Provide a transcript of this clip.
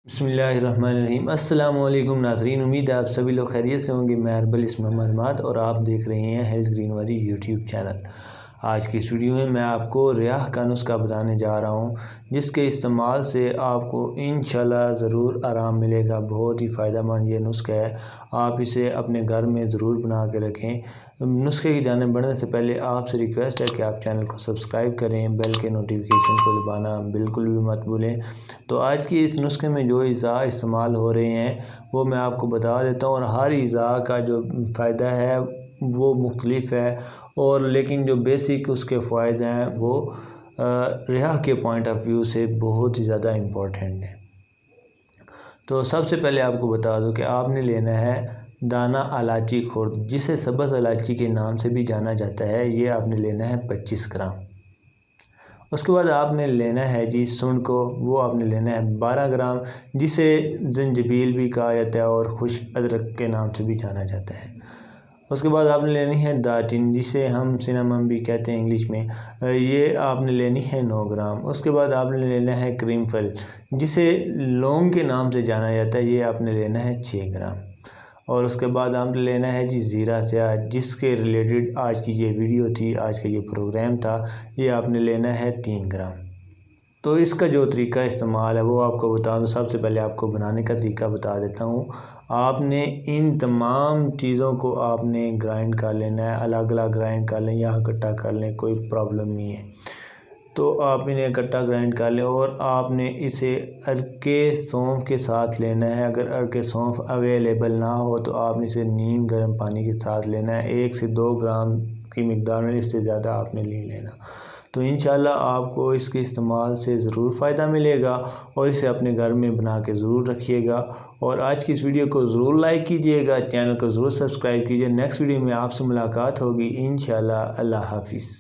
बिस्मिल्लाहिर्रहमानिर्रहीम। अस्सलाम वालेकुम नाज़रीन, उम्मीद है आप सभी लोग खैरियत से होंगे। मैं अरबल इसमें मालूमात और आप देख रहे हैं हेल्थ ग्रीन वाली यूट्यूब चैनल। आज की इस वीडियो में मैं आपको रियाह का नुस्खा बताने जा रहा हूं, जिसके इस्तेमाल से आपको इंशाल्लाह ज़रूर आराम मिलेगा। बहुत ही फ़ायदेमंद ये नुस्खा है, आप इसे अपने घर में ज़रूर बना के रखें। नुस्खे की जानिब बढ़ने से पहले आपसे रिक्वेस्ट है कि आप चैनल को सब्सक्राइब करें, बेल के नोटिफिकेशन को दबाना बिल्कुल भी मत भूलें। तो आज की इस नुस्खे में जो अज़ा इस्तेमाल हो रहे हैं वो मैं आपको बता देता हूँ, और हर अज़ा का जो फ़ायदा है वो मुख्तलिफ है, और लेकिन जो बेसिक उसके फ़ायदे हैं वो रियाह के पॉइंट ऑफ व्यू से बहुत ही ज़्यादा इम्पोर्टेंट है। तो सबसे पहले आपको बता दूं कि आपने लेना है दाना इलायची खुर्द, जिसे सब्ज़ इलायची के नाम से भी जाना जाता है। ये आपने लेना है 25 ग्राम। उसके बाद आपने लेना है जी सुंड को, वो आपने लेना है 12 ग्राम, जिसे जंजीबील भी कहा जाता है और खुश्क अदरक के नाम से भी जाना जाता है। उसके बाद आपने लेनी है दालचीनी, जिसे हम सिनेमम भी कहते हैं इंग्लिश में, ये आपने लेनी है 9 ग्राम। उसके बाद आपने लेना है क्रीमफल, जिसे लौंग के नाम से जाना जाता है, ये आपने लेना है 6 ग्राम। और उसके बाद आपने लेना है जी ज़ीरा स्याह, जिसके रिलेटेड आज की ये वीडियो थी, आज का ये प्रोग्राम था। ये आपने लेना है 3 ग्राम। तो इसका जो तरीका इस्तेमाल है वो आपको बता दूँ। सबसे पहले आपको बनाने का तरीका बता देता हूँ। आपने इन तमाम चीज़ों को आपने ग्राइंड कर लेना है, अलग अलग ग्राइंड कर लें या इकट्ठा कर लें, कोई प्रॉब्लम नहीं है। तो आप इन्हें इकट्ठा ग्राइंड कर लें, और आपने इसे अरके सौंफ के साथ लेना है। अगर अरके सौंफ अवेलेबल ना हो तो आपने इसे नीम गर्म पानी के साथ लेना है। 1 से 2 ग्राम की मिकदार में, इससे ज़्यादा आपने नहीं लेना। तो इंशाल्लाह आपको इसके इस्तेमाल से ज़रूर फ़ायदा मिलेगा, और इसे अपने घर में बना के ज़रूर रखिएगा। और आज की इस वीडियो को ज़रूर लाइक कीजिएगा, चैनल को ज़रूर सब्सक्राइब कीजिए। नेक्स्ट वीडियो में आपसे मुलाकात होगी इंशाल्लाह। अल्लाह हाफ़िज़।